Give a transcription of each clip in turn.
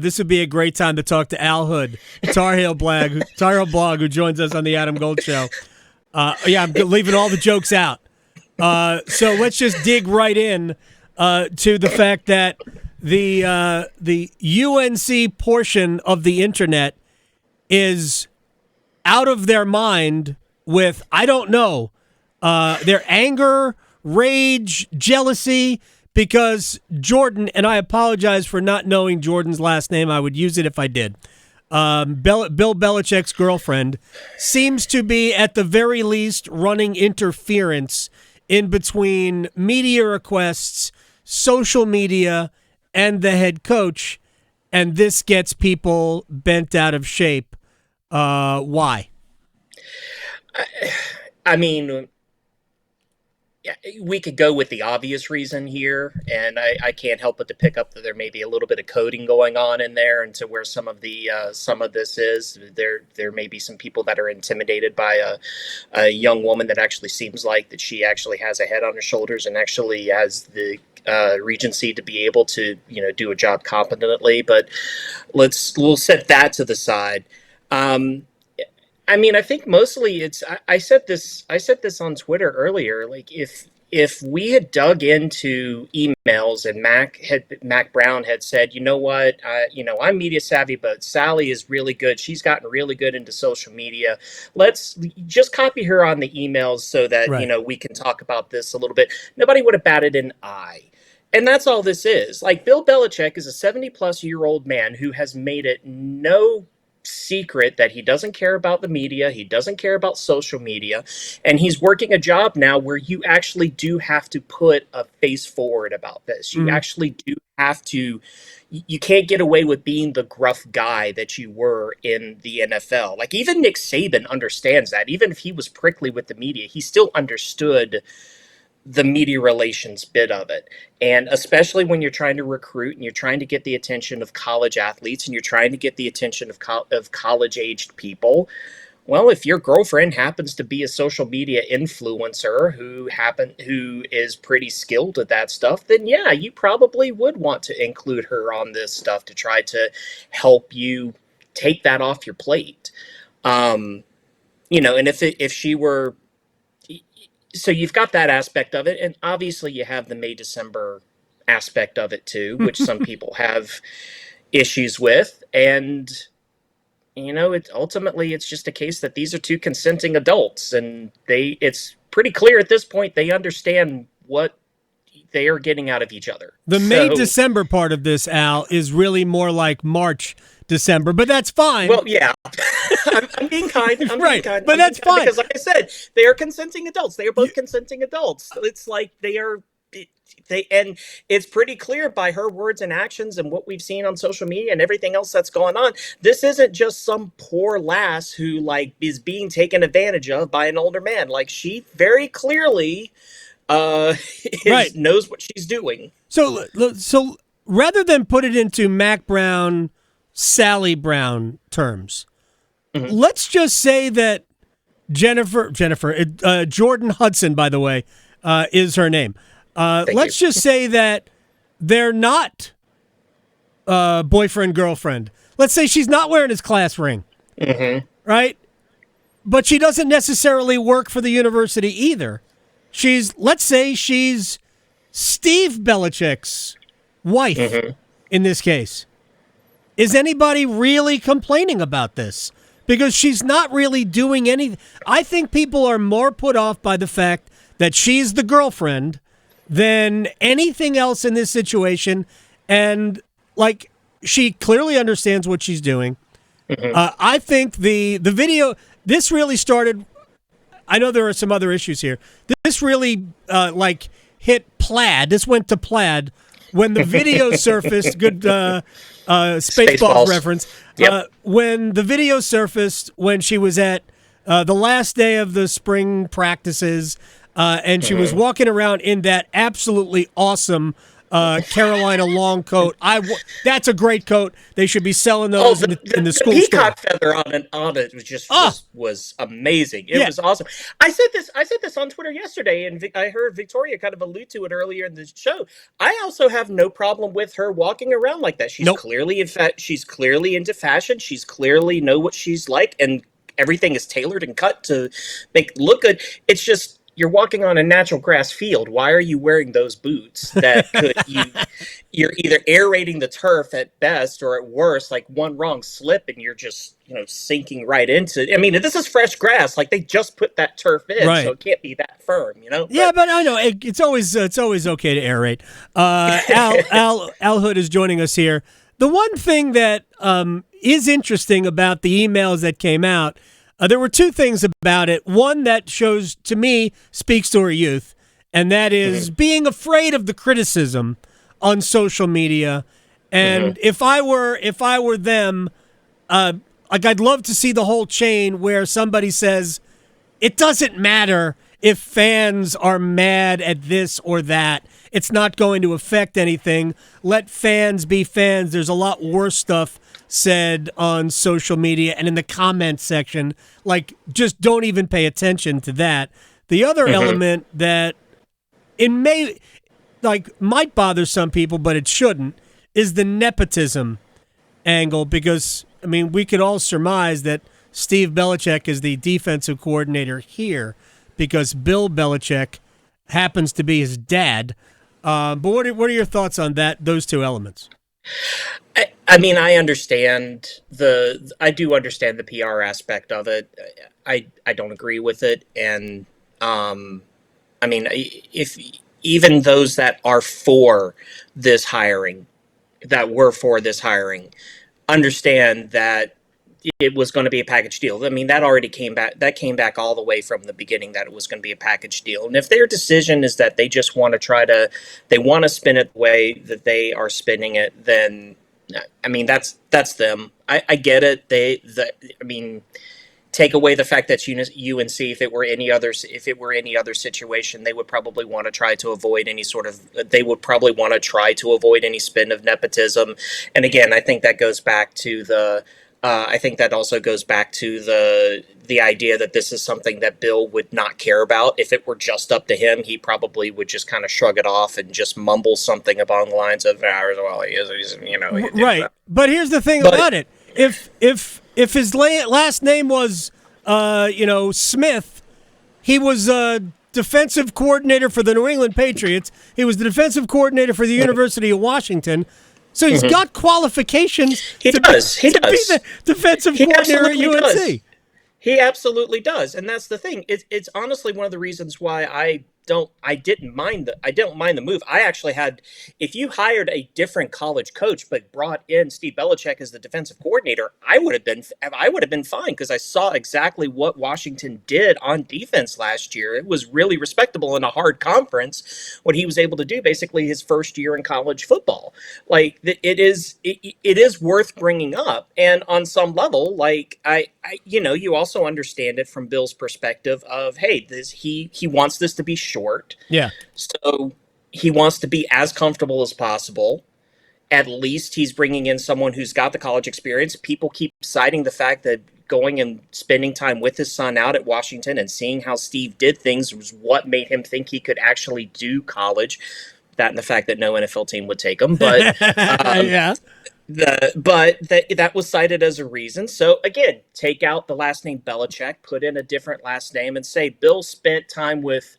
This would be a great time to talk to Al Hood, Tarheel blog, who joins us on the Adam Gold Show. I'm leaving all the jokes out. So let's just dig right in to the fact that the UNC portion of the internet is out of their mind with, I don't know, their anger, rage, jealousy, because Jordan, and I apologize for not knowing Jordan's last name, I would use it if I did, Bill Belichick's girlfriend, seems to be at the very least running interference in between media requests, social media, and the head coach, and this gets people bent out of shape. Why? I mean, we could go with the obvious reason here, and I can't help but to pick up that there may be a little bit of coding going on in there, and to where some of this is there may be some people that are intimidated by a young woman that actually seems like that she actually has a head on her shoulders and actually has the regency to be able to do a job competently. But we'll set that to the side. I mean, I think mostly it's. I said this on Twitter earlier. Like, if we had dug into emails and Mac Brown had said, you know what, I'm media savvy, but Sally is really good. She's gotten really good into social media. Let's just copy her on the emails so that we can talk about this a little bit. Nobody would have batted an eye. And that's all this is. Like, Bill Belichick is a 70-plus-year-old man who has made it no secret that he doesn't care about the media, he doesn't care about social media, and he's working a job now where you actually do have to put a face forward about this. You actually do have to. You can't get away with being the gruff guy that you were in the NFL. Like, even Nick Saban understands that. Even if he was prickly with the media, he still understood the media relations bit of it. And especially when you're trying to recruit and you're trying to get the attention of college athletes and you're trying to get the attention of college-aged people. Well, if your girlfriend happens to be a social media influencer who is pretty skilled at that stuff, then yeah, you probably would want to include her on this stuff to try to help you take that off your plate. And if she were. So you've got that aspect of it, and obviously you have the May-December aspect of it too, which some people have issues with. And ultimately it's just a case that these are two consenting adults, and it's pretty clear at this point they understand what they are getting out of each other. The May-December part of this, Al, is really more like March-December, but that's fine. Well, yeah. I'm being kind. Being kind. But that's fine. Because, like I said, they are consenting adults. They are both consenting adults. It's like and it's pretty clear by her words and actions and what we've seen on social media and everything else that's going on. This isn't just some poor lass who is being taken advantage of by an older man. Like, she very clearly knows what she's doing. So rather than put it into Mac Brown, Sally Brown terms, let's just say that Jordan Hudson, by the way, is her name. Let's just say that they're not boyfriend, girlfriend. Let's say she's not wearing his class ring, right? But she doesn't necessarily work for the university either. Let's say she's Steve Belichick's wife in this case. Is anybody really complaining about this? Because she's not really doing anything. I think people are more put off by the fact that she's the girlfriend than anything else in this situation. And, she clearly understands what she's doing. I think the video, this really started, I know there are some other issues here. This really, hit Plaid. This went to Plaid when the video surfaced. Good Spaceballs reference. Yep. When the video surfaced when she was at the last day of the spring practices, and she was walking around in that absolutely awesome Carolina long coat. That's a great coat. They should be selling those in the school peacock store. feather on it was just was amazing. It was awesome. I said this on Twitter yesterday, and I heard Victoria kind of allude to it earlier in the show. I also have no problem with her walking around like that. She's clearly she's clearly into fashion. She's clearly know what she's like, and everything is tailored and cut to make it look good. It's just, you're walking on a natural grass field. Why are you wearing those boots that you're either aerating the turf at best, or at worst, like one wrong slip and you're just, sinking right into it. I mean, this is fresh grass. Like, they just put that turf in, so it can't be that firm, Yeah, but I know it's always okay to aerate. Al Hood is joining us here. The one thing that is interesting about the emails that came out, there were two things about it. One that shows, to me, speaks to her youth, and that is being afraid of the criticism on social media. And if I were them, I'd love to see the whole chain where somebody says, it doesn't matter if fans are mad at this or that. It's not going to affect anything. Let fans be fans. There's a lot worse stuff said on social media and in the comment section. Like, just don't even pay attention to that. The other element that might bother some people, but it shouldn't, is the nepotism angle, because, I mean, we could all surmise that Steve Belichick is the defensive coordinator here because Bill Belichick happens to be his dad. But what are your thoughts on those two elements? I mean, I do understand the PR aspect of it. I don't agree with it. And, I mean, if even those that are for this hiring, understand that it was going to be a package deal. I mean, that already came back. That came back all the way from the beginning, that it was going to be a package deal. And if their decision is that they just want to they want to spin it the way that they are spinning it, then, I mean, that's them. I get it. I mean, take away the fact that UNC, if it were any other situation, they would probably want to try to avoid any spin of nepotism. And again, I think that goes back to I think that also goes back to the idea that this is something that Bill would not care about. If it were just up to him, he probably would just kind of shrug it off and just mumble something along the lines of, well, he is, right. But here's the thing about it. If his last name was, Smith, he was a defensive coordinator for the New England Patriots. He was the defensive coordinator for the University of Washington. So he's got qualifications to be the defensive coordinator at UNC. He absolutely does. And that's the thing. It's honestly one of the reasons why I don't mind the move. I actually had, if you hired a different college coach but brought in Steve Belichick as the defensive coordinator, I would have been fine, because I saw exactly what Washington did on defense last year. It was really respectable in a hard conference, what he was able to do basically his first year in college football. Like, it is worth bringing up. And on some level, like, I you also understand it from Bill's perspective of, hey, he wants this to be short. Yeah. So he wants to be as comfortable as possible. At least he's bringing in someone who's got the college experience. People keep citing the fact that going and spending time with his son out at Washington and seeing how Steve did things was what made him think he could actually do college. That and the fact that no NFL team would take him. But yeah. That was cited as a reason. So again, take out the last name Belichick, put in a different last name, and say Bill spent time with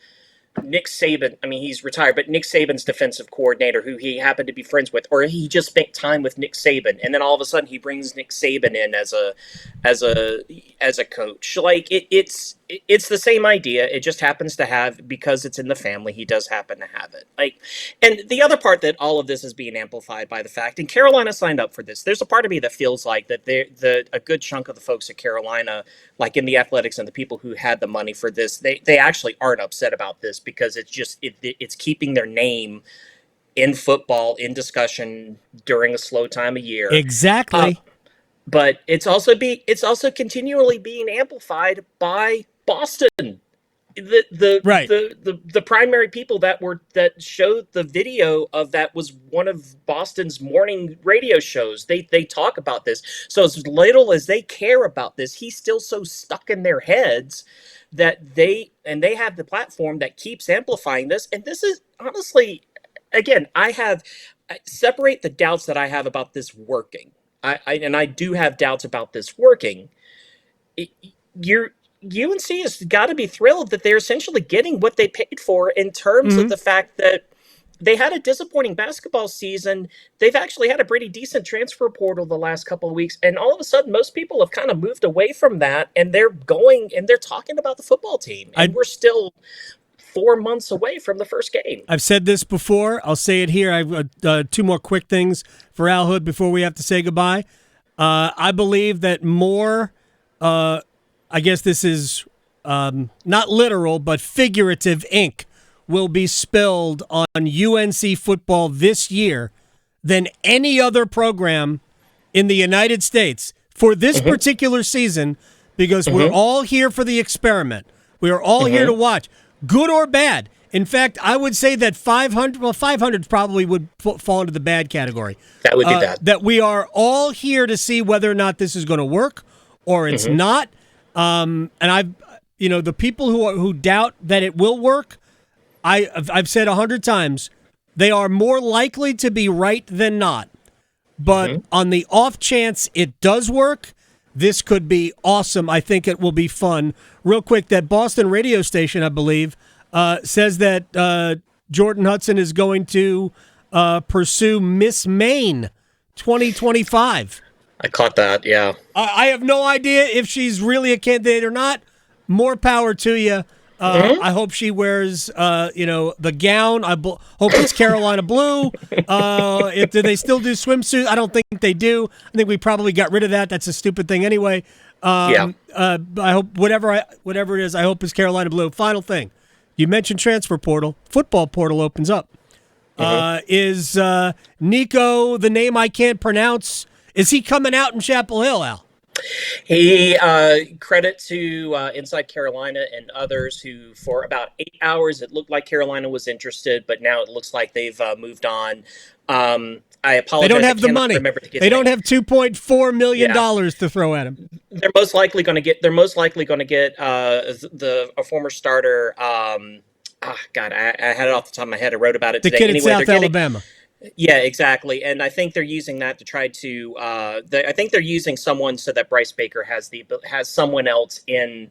Nick Saban. I mean, he's retired, but Nick Saban's defensive coordinator, who he happened to be friends with, or he just spent time with Nick Saban, and then all of a sudden he brings Nick Saban in as a coach. Like, it's the same idea. It just happens to have, because it's in the family, he does happen to have it. Like, and the other part that all of this is being amplified by the fact, and Carolina signed up for this. There's a part of me that feels like that a good chunk of the folks at Carolina, like in the athletics and the people who had the money for this, they actually aren't upset about this, because it's keeping their name in football in discussion during a slow time of year. Exactly. But it's also continually being amplified by Boston. Right. The primary people that showed the video of that was one of Boston's morning radio shows. They talk about this. So as little as they care about this, he's still so stuck in their heads that they have the platform that keeps amplifying this. And this is honestly, again, I separate the doubts that I have about this working. I do have doubts about this working. UNC has got to be thrilled that they're essentially getting what they paid for in terms of the fact that they had a disappointing basketball season. They've actually had a pretty decent transfer portal the last couple of weeks, and all of a sudden, most people have kind of moved away from that, and they're talking about the football team, and we're still 4 months away from the first game. I've said this before. I'll say it here. I've two more quick things for Al Hood before we have to say goodbye. I believe that more. I guess this is not literal, but figurative ink will be spilled on UNC football this year than any other program in the United States for this particular season, because we're all here for the experiment. We are all here to watch, good or bad. In fact, I would say that 500 probably would fall into the bad category. That would be bad. That we are all here to see whether or not this is going to work or it's not. And the people who doubt that it will work, I've said 100 times, they are more likely to be right than not. But on the off chance it does work, this could be awesome. I think it will be fun. Real quick, that Boston radio station, I believe, says that Jordan Hudson is going to pursue Miss Maine 2025. I caught that, yeah. I have no idea if she's really a candidate or not. More power to you. I hope she wears, the gown. I hope it's Carolina blue. Do they still do swimsuits? I don't think they do. I think we probably got rid of that. That's a stupid thing anyway. I hope whatever it is, I hope it's Carolina blue. Final thing. You mentioned transfer portal. Football portal opens up. Is Nico, the name I can't pronounce, is he coming out in Chapel Hill, Al? He credit to Inside Carolina and others who, for about 8 hours, it looked like Carolina was interested, but now it looks like they've moved on. I apologize. They don't have the money. They don't have $2.4 million to throw at him. They're most likely going to get. A former starter. God, I had it off the top of my head. I wrote about it today. The kid in South Alabama. Yeah, exactly. And I think they're using that to try to. I think they're using someone so that Bryce Baker has someone else in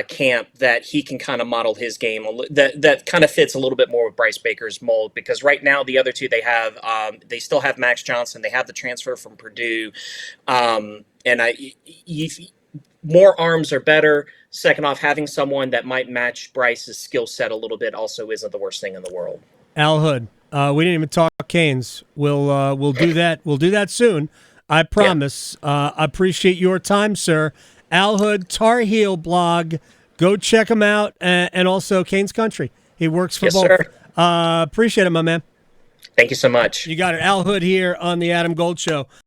camp that he can kind of model his game that kind of fits a little bit more with Bryce Baker's mold, because right now the other two they still have Max Johnson, they have the transfer from Purdue, more arms are better. Second off, having someone that might match Bryce's skill set a little bit also isn't the worst thing in the world. Al Hood, we didn't even talk Canes. We'll do that. We'll do that soon. I promise. I appreciate your time, sir. Al Hood, Tarheel blog. Go check him out, and also Canes Country. He works for both. Sir. Appreciate it, my man. Thank you so much. You got it. Al Hood here on the Adam Gold Show.